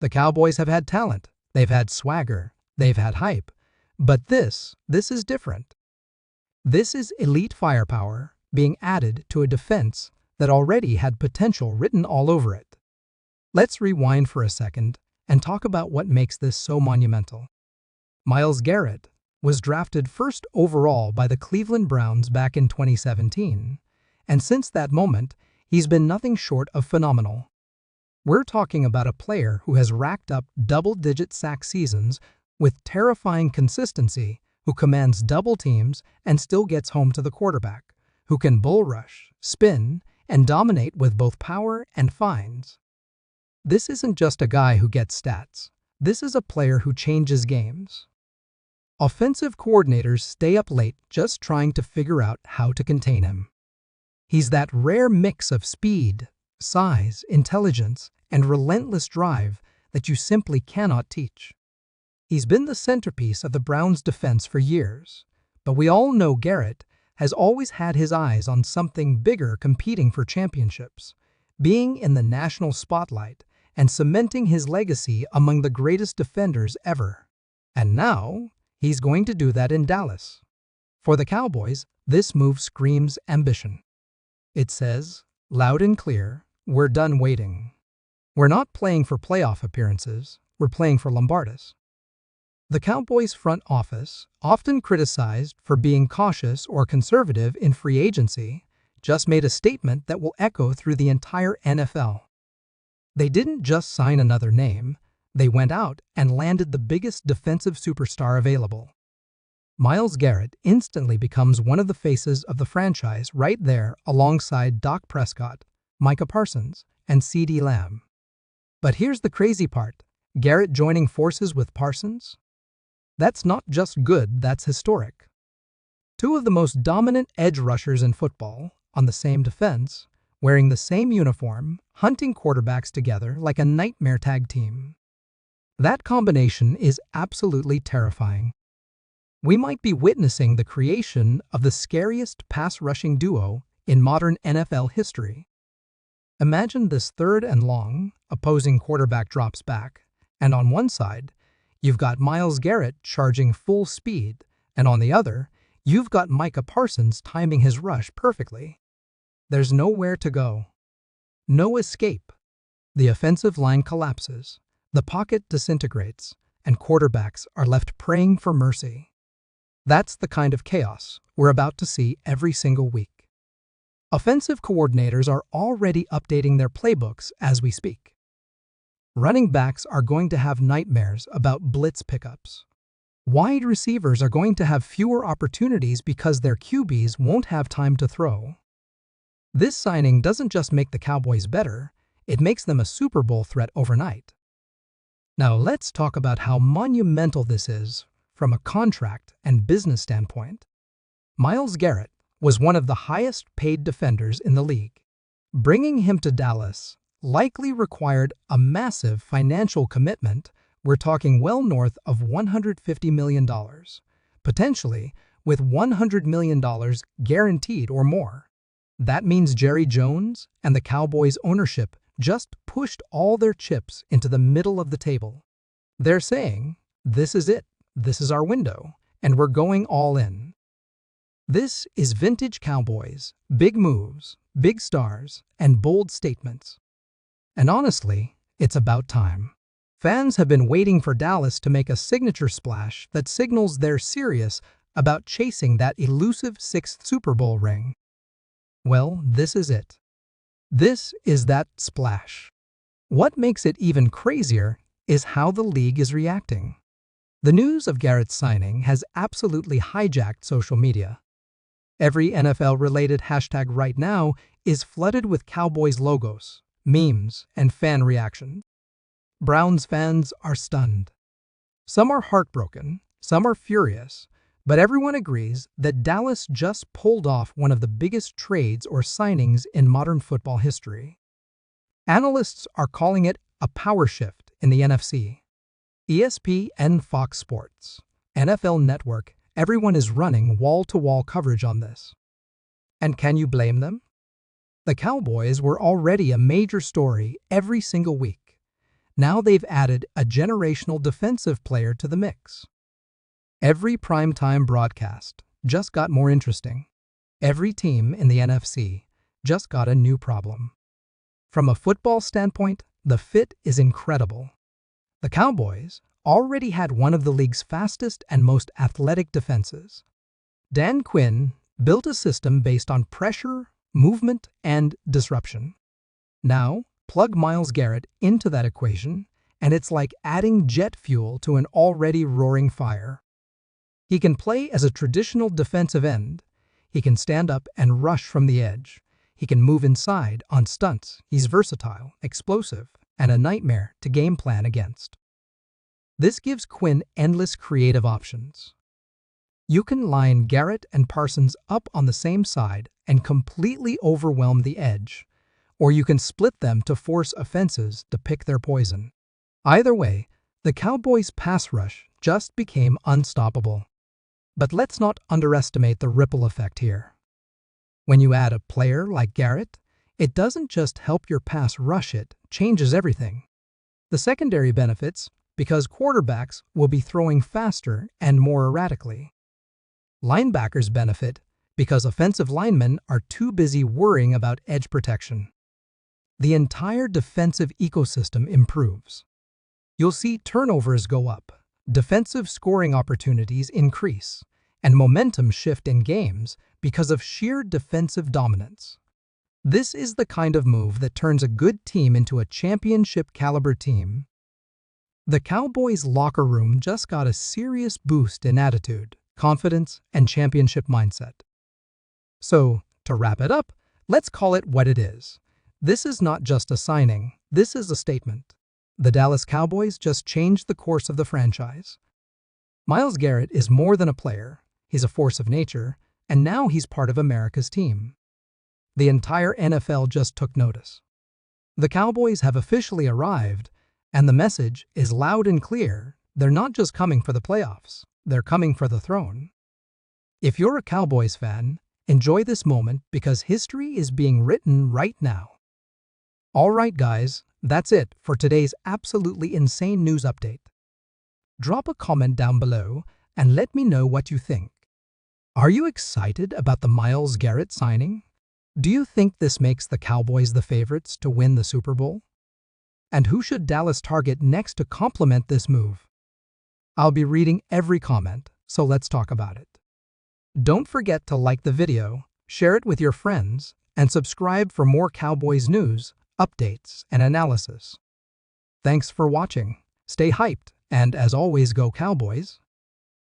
The Cowboys have had talent, they've had swagger, they've had hype. But this is different. This is elite firepower being added to a defense that already had potential written all over it. Let's rewind for a second and talk about what makes this so monumental. Myles Garrett was drafted first overall by the Cleveland Browns back in 2017, and since that moment, he's been nothing short of phenomenal. We're talking about a player who has racked up double-digit sack seasons with terrifying consistency, who commands double teams and still gets home to the quarterback, who can bull rush, spin, and dominate with both power and finds. This isn't just a guy who gets stats. This is a player who changes games. Offensive coordinators stay up late just trying to figure out how to contain him. He's that rare mix of speed, size, intelligence, and relentless drive that you simply cannot teach. He's been the centerpiece of the Browns' defense for years, but we all know Garrett has always had his eyes on something bigger, competing for championships, being in the national spotlight, and cementing his legacy among the greatest defenders ever. And now, he's going to do that in Dallas. For the Cowboys, this move screams ambition. It says, loud and clear, we're done waiting. We're not playing for playoff appearances, we're playing for Lombardus. The Cowboys' front office, often criticized for being cautious or conservative in free agency, just made a statement that will echo through the entire NFL. They didn't just sign another name, they went out and landed the biggest defensive superstar available. Myles Garrett instantly becomes one of the faces of the franchise right there alongside Dak Prescott, Micah Parsons, and CeeDee Lamb. But here's the crazy part. Garrett joining forces with Parsons? That's not just good, that's historic. Two of the most dominant edge rushers in football, on the same defense, wearing the same uniform, hunting quarterbacks together like a nightmare tag team. That combination is absolutely terrifying. We might be witnessing the creation of the scariest pass-rushing duo in modern NFL history. Imagine this third and long, opposing quarterback drops back, and on one side, you've got Myles Garrett charging full speed, and on the other, you've got Micah Parsons timing his rush perfectly. There's nowhere to go. No escape. The offensive line collapses, the pocket disintegrates, and quarterbacks are left praying for mercy. That's the kind of chaos we're about to see every single week. Offensive coordinators are already updating their playbooks as we speak. Running backs are going to have nightmares about blitz pickups. Wide receivers are going to have fewer opportunities because their QBs won't have time to throw. This signing doesn't just make the Cowboys better, it makes them a Super Bowl threat overnight. Now let's talk about how monumental this is from a contract and business standpoint. Myles Garrett was one of the highest-paid defenders in the league. Bringing him to Dallas likely required a massive financial commitment. We're talking well north of $150 million, potentially with $100 million guaranteed or more. That means Jerry Jones and the Cowboys' ownership just pushed all their chips into the middle of the table. They're saying, this is it, this is our window, and we're going all in. This is vintage Cowboys, big moves, big stars, and bold statements. And honestly, it's about time. Fans have been waiting for Dallas to make a signature splash that signals they're serious about chasing that elusive sixth Super Bowl ring. Well, this is it. This is that splash. What makes it even crazier is how the league is reacting. The news of Garrett's signing has absolutely hijacked social media. Every NFL-related hashtag right now is flooded with Cowboys logos, memes, and fan reactions. Browns fans are stunned. Some are heartbroken, some are furious, but everyone agrees that Dallas just pulled off one of the biggest trades or signings in modern football history. Analysts are calling it a power shift in the NFC. ESPN, Fox Sports, NFL Network, everyone is running wall-to-wall coverage on this. And can you blame them? The Cowboys were already a major story every single week. Now they've added a generational defensive player to the mix. Every primetime broadcast just got more interesting. Every team in the NFC just got a new problem. From a football standpoint, the fit is incredible. The Cowboys already had one of the league's fastest and most athletic defenses. Dan Quinn built a system based on pressure, movement, and disruption. Now, plug Myles Garrett into that equation, and it's like adding jet fuel to an already roaring fire. He can play as a traditional defensive end. He can stand up and rush from the edge. He can move inside on stunts. He's versatile, explosive, and a nightmare to game plan against. This gives Quinn endless creative options. You can line Garrett and Parsons up on the same side and completely overwhelm the edge, or you can split them to force offenses to pick their poison. Either way, the Cowboys' pass rush just became unstoppable. But let's not underestimate the ripple effect here. When you add a player like Garrett, it doesn't just help your pass rush, it changes everything. The secondary benefits because quarterbacks will be throwing faster and more erratically. Linebackers benefit because offensive linemen are too busy worrying about edge protection. The entire defensive ecosystem improves. You'll see turnovers go up, defensive scoring opportunities increase, and momentum shift in games because of sheer defensive dominance. This is the kind of move that turns a good team into a championship-caliber team. The Cowboys' locker room just got a serious boost in attitude, confidence, and championship mindset. So, to wrap it up, let's call it what it is. This is not just a signing, this is a statement. The Dallas Cowboys just changed the course of the franchise. Myles Garrett is more than a player, he's a force of nature, and now he's part of America's team. The entire NFL just took notice. The Cowboys have officially arrived, and the message is loud and clear. They're not just coming for the playoffs, they're coming for the throne. If you're a Cowboys fan, enjoy this moment because history is being written right now. Alright guys, that's it for today's absolutely insane news update. Drop a comment down below and let me know what you think. Are you excited about the Myles Garrett signing? Do you think this makes the Cowboys the favorites to win the Super Bowl? And who should Dallas target next to complement this move? I'll be reading every comment, so let's talk about it. Don't forget to like the video, share it with your friends, and subscribe for more Cowboys news, updates, and analysis. Thanks for watching. Stay hyped, and as always, go Cowboys.